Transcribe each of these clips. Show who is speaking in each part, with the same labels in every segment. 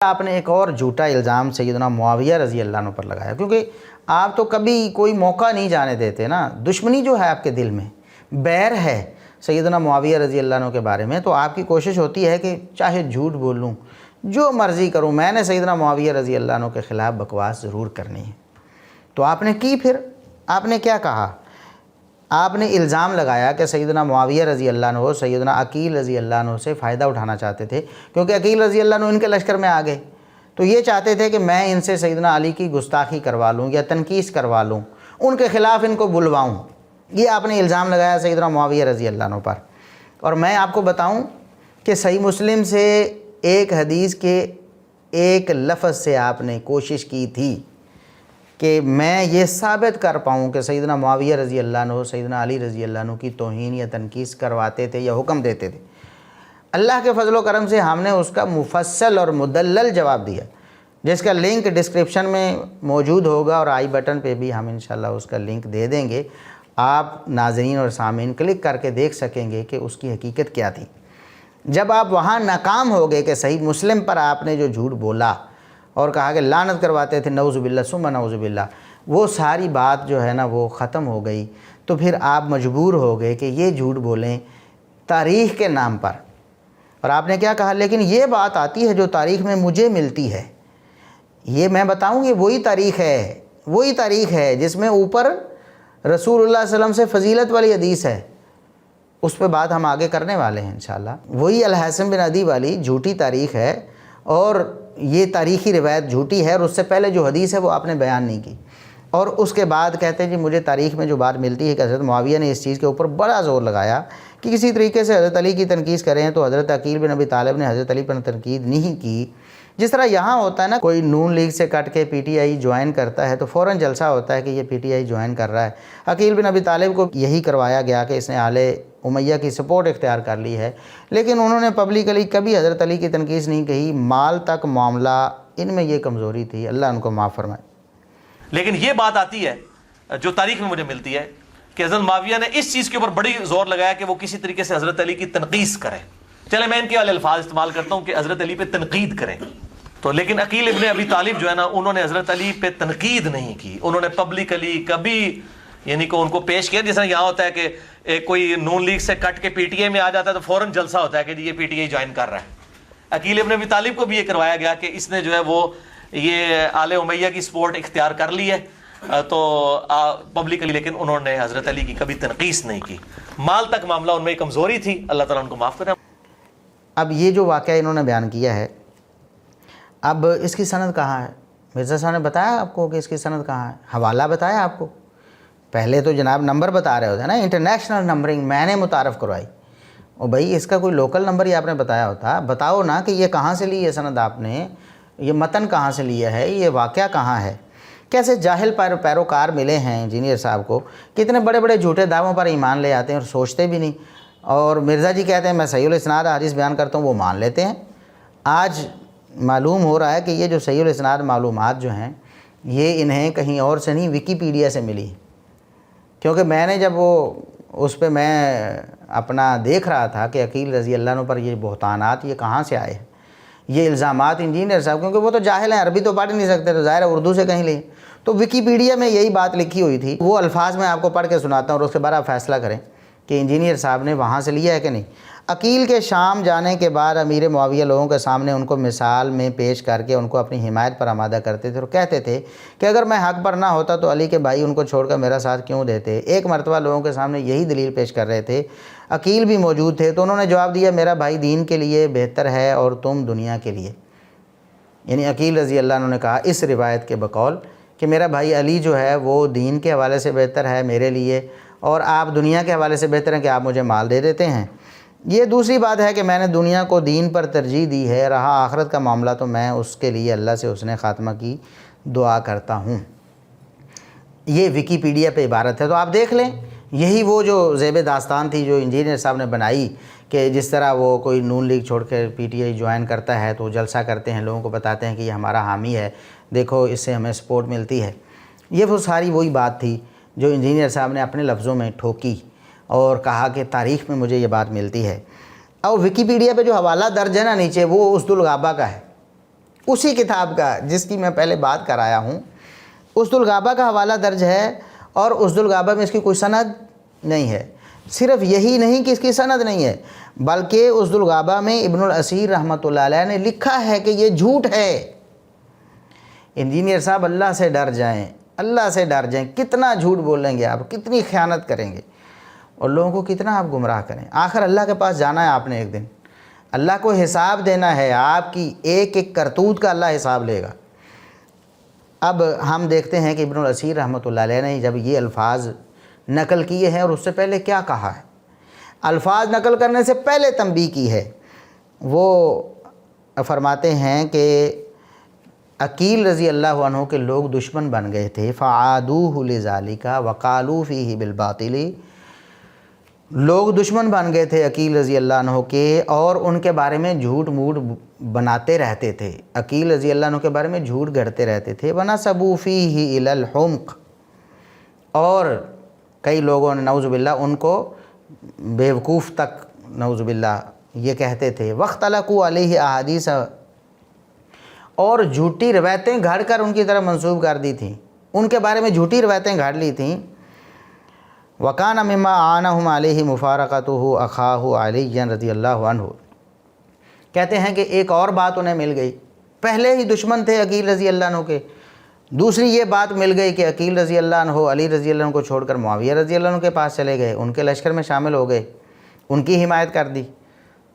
Speaker 1: آپ نے ایک اور جھوٹا الزام سیدنا معاویہ رضی اللہ عنہ پر لگایا، کیونکہ آپ تو کبھی کوئی موقع نہیں جانے دیتے نا، دشمنی جو ہے آپ کے دل میں، بیر ہے سیدنا معاویہ رضی اللہ عنہ کے بارے میں، تو آپ کی کوشش ہوتی ہے کہ چاہے جھوٹ بولوں، جو مرضی کروں، میں نے سیدنا معاویہ رضی اللہ عنہ کے خلاف بکواس ضرور کرنی ہے۔ تو آپ نے کی، پھر آپ نے کیا کہا؟ آپ نے الزام لگایا کہ سیدنا معاویہ رضی اللہ عنہ سیدنا عقیل رضی اللہ عنہ سے فائدہ اٹھانا چاہتے تھے، کیونکہ عقیل رضی اللہ عنہ ان کے لشکر میں آ گئے، تو یہ چاہتے تھے کہ میں ان سے سیدنا علی کی گستاخی کروا لوں یا تنقیص کروا لوں، ان کے خلاف ان کو بلواؤں۔ یہ آپ نے الزام لگایا سیدنا معاویہ رضی اللہ عنہ پر۔ اور میں آپ کو بتاؤں کہ صحیح مسلم سے ایک حدیث کے ایک لفظ سے آپ نے کوشش کی تھی کہ میں یہ ثابت کر پاؤں کہ سیدنا معاویہ رضی اللہ عنہ سیدنا علی رضی اللہ عنہ کی توہین یا تنقیص کرواتے تھے یا حکم دیتے تھے۔ اللہ کے فضل و کرم سے ہم نے اس کا مفصل اور مدلل جواب دیا، جس کا لنک ڈسکرپشن میں موجود ہوگا، اور آئی بٹن پہ بھی ہم انشاءاللہ اس کا لنک دے دیں گے۔ آپ ناظرین اور سامعین کلک کر کے دیکھ سکیں گے کہ اس کی حقیقت کیا تھی۔ جب آپ وہاں ناکام ہو گئے کہ صحیح مسلم پر آپ نے جو جھوٹ بولا اور کہا کہ لعنت کرواتے تھے، نعوذ باللہ ثم نعوذ باللہ، وہ ساری بات جو ہے نا وہ ختم ہو گئی، تو پھر آپ مجبور ہو گئے کہ یہ جھوٹ بولیں تاریخ کے نام پر۔ اور آپ نے کیا کہا؟ لیکن یہ بات آتی ہے جو تاریخ میں مجھے ملتی ہے، یہ میں بتاؤں یہ وہی تاریخ ہے جس میں اوپر رسول اللہ صلی اللہ علیہ وسلم سے فضیلت والی حدیث ہے، اس پہ بات ہم آگے کرنے والے ہیں انشاءاللہ۔ وہی الحسن بن عدی والی جھوٹی تاریخ ہے، اور یہ تاریخی روایت جھوٹی ہے، اور اس سے پہلے جو حدیث ہے وہ آپ نے بیان نہیں کی، اور اس کے بعد کہتے ہیں جی مجھے تاریخ میں جو بات ملتی ہے کہ حضرت معاویہ نے اس چیز کے اوپر بڑا زور لگایا کہ کسی طریقے سے حضرت علی کی تنقید کریں، تو حضرت عقیل بن ابی طالب نے حضرت علی پر تنقید نہیں کی۔ جس طرح یہاں ہوتا ہے نا، کوئی نون لیگ سے کٹ کے پی ٹی آئی جوائن کرتا ہے تو فوراً جلسہ ہوتا ہے کہ یہ پی ٹی آئی جوائن کر رہا ہے۔ عقیل بن ابی طالب کو یہی کروایا گیا کہ اس نے آل امیہ کی سپورٹ اختیار کر لی ہے، لیکن انہوں نے پبلکلی کبھی حضرت علی کی تنقید نہیں کہی، مال تک معاملہ، ان میں یہ کمزوری تھی، اللہ ان کو معاف فرمائے۔
Speaker 2: لیکن یہ بات آتی ہے جو تاریخ میں مجھے ملتی ہے کہ حضرت معاویہ نے اس چیز کے اوپر بڑی زور لگایا کہ وہ کسی طریقے سے حضرت علی کی تنقید کریں۔ چلے میں ان کے والے الفاظ استعمال کرتا ہوں کہ حضرت علی پہ تنقید کریں، تو لیکن عقیل ابن ابی طالب جو ہے نا، انہوں نے حضرت علی پہ تنقید نہیں کی، انہوں نے پبلکلی کبھی یعنی کہ ان کو پیش کیا، جس طرح یہاں ہوتا ہے کہ کوئی نون لیگ سے کٹ کے پی ٹی آئی میں آ جاتا ہے تو فوراً جلسہ ہوتا ہے کہ یہ پی ٹی آئی جوائن کر رہا ہے۔ عقیل ابن ابی طالب کو بھی یہ کروایا گیا کہ اس نے جو ہے وہ یہ آل امیہ کی سپورٹ اختیار کر لی ہے، تو پبلکلی، لیکن انہوں نے حضرت علی کی کبھی تنقید نہیں کی۔ مال تک معاملہ ان میں کمزوری تھی، اللہ تعالیٰ ان کو معاف کرے۔
Speaker 1: اب یہ جو واقعہ انہوں نے بیان کیا ہے، اب اس کی سند کہاں ہے؟ مرزا صاحب نے بتایا آپ کو کہ اس کی سند کہاں ہے، حوالہ بتایا آپ کو؟ پہلے تو جناب نمبر بتا رہے ہوتے ہیں نا، انٹرنیشنل نمبرنگ میں نے متعارف کروائی، اور بھائی اس کا کوئی لوکل نمبر ہی آپ نے بتایا ہوتا، بتاؤ نا کہ یہ کہاں سے لی ہے سند آپ نے، یہ متن کہاں سے لیا ہے، یہ واقعہ کہاں ہے؟ کیسے جاہل پیروکار ملے ہیں انجینئر صاحب کو، کتنے بڑے بڑے جھوٹے دعووں پر ایمان لے آتے ہیں اور سوچتے بھی نہیں، اور مرزا جی کہتے ہیں میں صحیح الاسناد حدیث بیان کرتا ہوں، وہ مان لیتے ہیں۔ آج معلوم ہو رہا ہے کہ یہ جو صحیح الاسناد معلومات جو ہیں، یہ انہیں کہیں اور سے نہیں، ویکیپیڈیا سے ملی، کیونکہ میں نے جب وہ اس پہ میں اپنا دیکھ رہا تھا کہ عقیل رضی اللہ عنہ پر یہ بہتانات یہ کہاں سے آئے ہیں، یہ الزامات انجینئر صاحب، کیونکہ وہ تو جاہل ہیں، عربی تو پڑھ نہیں سکتے، تو ظاہر ہے اردو سے کہیں لیں، تو ویکیپیڈیا میں یہی بات لکھی ہوئی تھی، وہ الفاظ میں آپ کو پڑھ کے سناتا ہوں اور اس کے بعد آپ فیصلہ کریں کہ انجینئر صاحب نے وہاں سے لیا ہے کہ نہیں۔ عقیل کے شام جانے کے بعد امیر معاویہ لوگوں کے سامنے ان کو مثال میں پیش کر کے ان کو اپنی حمایت پر آمادہ کرتے تھے، اور کہتے تھے کہ اگر میں حق پر نہ ہوتا تو علی کے بھائی ان کو چھوڑ کر میرا ساتھ کیوں دیتے۔ ایک مرتبہ لوگوں کے سامنے یہی دلیل پیش کر رہے تھے، عقیل بھی موجود تھے، تو انہوں نے جواب دیا میرا بھائی دین کے لیے بہتر ہے اور تم دنیا کے لیے، یعنی عقیل رضی اللہ عنہ نے کہا اس روایت کے بقول کہ میرا بھائی علی جو ہے وہ دین کے حوالے سے بہتر ہے میرے لیے، اور آپ دنیا کے حوالے سے بہتر ہیں کہ آپ مجھے مال دے دیتے ہیں۔ یہ دوسری بات ہے کہ میں نے دنیا کو دین پر ترجیح دی ہے، رہا آخرت کا معاملہ تو میں اس کے لیے اللہ سے حسن خاتمہ کی دعا کرتا ہوں۔ یہ ویکیپیڈیا پہ عبارت ہے، تو آپ دیکھ لیں، یہی وہ جو زیب داستان تھی جو انجینئر صاحب نے بنائی کہ جس طرح وہ کوئی نون لیگ چھوڑ کے پی ٹی آئی جوائن کرتا ہے تو جلسہ کرتے ہیں، لوگوں کو بتاتے ہیں کہ یہ ہمارا حامی ہے، دیکھو اس سے ہمیں سپورٹ ملتی ہے۔ یہ وہ ساری وہی بات تھی جو انجینئر صاحب نے اپنے لفظوں میں ٹھوکی اور کہا کہ تاریخ میں مجھے یہ بات ملتی ہے۔ اور ویکیپیڈیا پہ جو حوالہ درج ہے نا نیچے، وہ اسد الغابہ کا ہے، اسی کتاب کا جس کی میں پہلے بات کرایا ہوں، اسد الغابہ کا حوالہ درج ہے، اور اسد الغابہ میں اس کی کوئی سند نہیں ہے۔ صرف یہی نہیں کہ اس کی سند نہیں ہے، بلکہ اسد الغابہ میں ابن الاثیر رحمۃ اللہ علیہ نے لکھا ہے کہ یہ جھوٹ ہے۔ انجینئر صاحب اللہ سے ڈر جائیں، اللہ سے ڈر جائیں، کتنا جھوٹ بولیں گے آپ، کتنی خیانت کریں گے، اور لوگوں کو کتنا آپ گمراہ کریں۔ آخر اللہ کے پاس جانا ہے آپ نے ایک دن، اللہ کو حساب دینا ہے، آپ کی ایک ایک کرتوت کا اللہ حساب لے گا۔ اب ہم دیکھتے ہیں کہ ابن الاثیر رحمۃ اللہ علیہ نے جب یہ الفاظ نقل کیے ہیں، اور اس سے پہلے کیا کہا ہے، الفاظ نقل کرنے سے پہلے تنبیہ کی ہے۔ وہ فرماتے ہیں کہ عقیل رضی اللہ عنہ کے لوگ دشمن بن گئے تھے، فعادوہ لذالک وقالوا فیہ بالباطل، لوگ دشمن بن گئے تھے عقیل رضی اللہ عنہ کے، اور ان کے بارے میں جھوٹ موٹ بناتے رہتے تھے، عقیل رضی اللہ عنہ کے بارے میں جھوٹ گھڑتے رہتے تھے۔ وَنَسَبُوا فِيهِ إِلَى الْحُمْقِ، اور کئی لوگوں نے نعوذ باللہ ان کو بیوقوف تک نعوذ باللہ یہ کہتے تھے۔ وَاخْتَلَقُوا عَلَيْهِ أَحَادِيثَ، اور جھوٹی روایتیں گھڑ کر ان کی طرف منسوب کر دی تھیں، ان کے بارے میں جھوٹی روایتیں گھڑ لی تھیں۔ وَكَانَ مِمَّا أَعَانَهُمْ عَلَيْهِ مُفَارَقَتُهُ أَخَاهُ عَلِيًّا رضی اللہ عنہ، کہتے ہیں کہ ایک اور بات انہیں مل گئی، پہلے ہی دشمن تھے عقیل رضی اللہ عنہ کے، دوسری یہ بات مل گئی کہ عقیل رضی اللہ عنہ علی رضی اللہ عنہ کو چھوڑ کر معاویہ رضی اللہ عنہ کے پاس چلے گئے، ان کے لشکر میں شامل ہو گئے، ان کی حمایت کر دی۔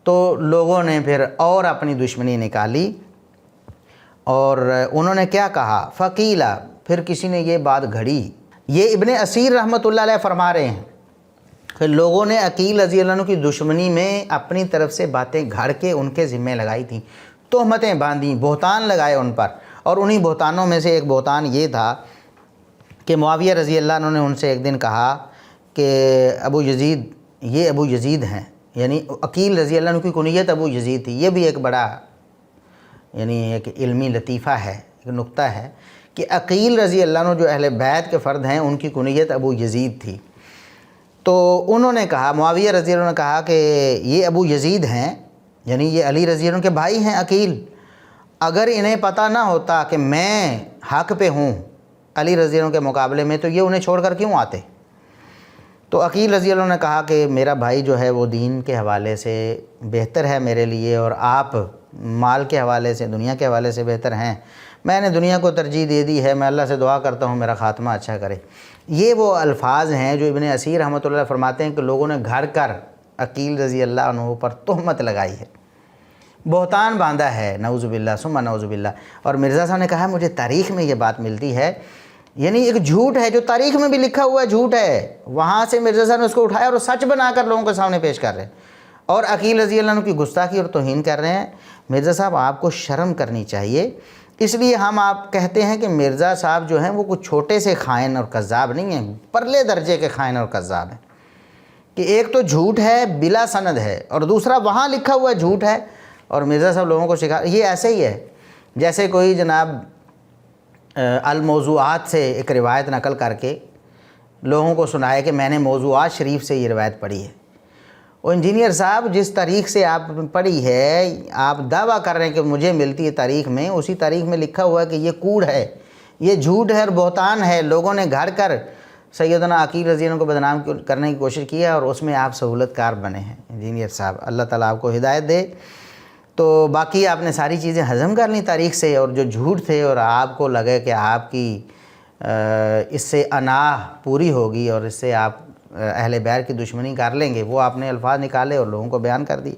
Speaker 1: تو لوگوں نے پھر اور اپنی دشمنی نکالی، اور انہوں نے کیا کہا، فقیلا، پھر کسی نے یہ بات گھڑی۔ یہ ابن اثیر رحمۃ اللہ علیہ فرما رہے ہیں کہ لوگوں نے عقیل رضی اللہ عنہ کی دشمنی میں اپنی طرف سے باتیں گھڑ کے ان کے ذمے لگائی تھیں، تہمتیں باندھیں، بہتان لگائے ان پر، اور انہی بہتانوں میں سے ایک بہتان یہ تھا کہ معاویہ رضی اللہ عنہ نے ان سے ایک دن کہا کہ ابو یزید، یہ ابو یزید ہیں، یعنی عقیل رضی اللہ عنہ کی کنیت ابو یزید تھی۔ یہ بھی ایک بڑا یعنی ایک علمی لطیفہ ہے، ایک نقطہ ہے کہ عقیل رضی اللہ عنہ جو اہل بیت کے فرد ہیں، ان کی کنیت ابو یزید تھی۔ تو انہوں نے کہا، معاویہ رضی اللہ عنہ نے کہا کہ یہ ابو یزید ہیں، یعنی یہ علی رضی اللہ عنہ کے بھائی ہیں عقیل، اگر انہیں پتہ نہ ہوتا کہ میں حق پہ ہوں علی رضی اللہ عنہ کے مقابلے میں، تو یہ انہیں چھوڑ کر کیوں آتے؟ تو عقیل رضی اللہ عنہ نے کہا کہ میرا بھائی جو ہے وہ دین کے حوالے سے بہتر ہے میرے لیے، اور آپ مال کے حوالے سے، دنیا کے حوالے سے بہتر ہیں، میں نے دنیا کو ترجیح دے دی ہے، میں اللہ سے دعا کرتا ہوں میرا خاتمہ اچھا کرے۔ یہ وہ الفاظ ہیں جو ابن اثیر رحمۃ اللہ فرماتے ہیں کہ لوگوں نے گھڑ کر عقیل رضی اللہ عنہ پر تہمت لگائی ہے، بہتان باندھا ہے، نعوذ باللہ ثم نعوذ باللہ۔ اور مرزا صاحب نے کہا مجھے تاریخ میں یہ بات ملتی ہے، یعنی ایک جھوٹ ہے جو تاریخ میں بھی لکھا ہوا ہے، جھوٹ ہے، وہاں سے مرزا صاحب نے اس کو اٹھایا اور سچ بنا کر لوگوں کے سامنے پیش کر رہے ہیں، اور عقیل رضی اللہ عنہ کی گستاخی اور توہین کر رہے ہیں۔ مرزا صاحب آپ کو شرم کرنی چاہیے۔ اس لیے ہم آپ کہتے ہیں کہ مرزا صاحب جو ہیں وہ کچھ چھوٹے سے خائن اور کذاب نہیں ہیں، پرلے درجے کے خائن اور کذاب ہیں، کہ ایک تو جھوٹ ہے بلا سند ہے، اور دوسرا وہاں لکھا ہوا جھوٹ ہے، اور مرزا صاحب لوگوں کو سکھا، یہ ایسے ہی ہے جیسے کوئی جناب الموضوعات سے ایک روایت نقل کر کے لوگوں کو سنائے کہ میں نے موضوعات شریف سے یہ روایت پڑھی ہے۔ اور انجینئر صاحب جس تاریخ سے آپ پڑھی ہے، آپ دعویٰ کر رہے ہیں کہ مجھے ملتی ہے تاریخ میں، اسی تاریخ میں لکھا ہوا ہے کہ یہ کوڑ ہے، یہ جھوٹ ہے اور بہتان ہے، لوگوں نے گھڑ کر سیدنا عقیل رضی اللہ عنہ کو بدنام کرنے کی کوشش کی ہے، اور اس میں آپ سہولت کار بنے ہیں۔ انجینئر صاحب اللہ تعالیٰ آپ کو ہدایت دے۔ تو باقی آپ نے ساری چیزیں ہضم کر لیں تاریخ سے، اور جو جھوٹ تھے اور آپ کو لگے کہ آپ کی اس سے انا پوری ہوگی اور اس سے آپ اہل بیت کی دشمنی کر لیں گے، وہ آپ نے الفاظ نکالے اور لوگوں کو بیان کر دی۔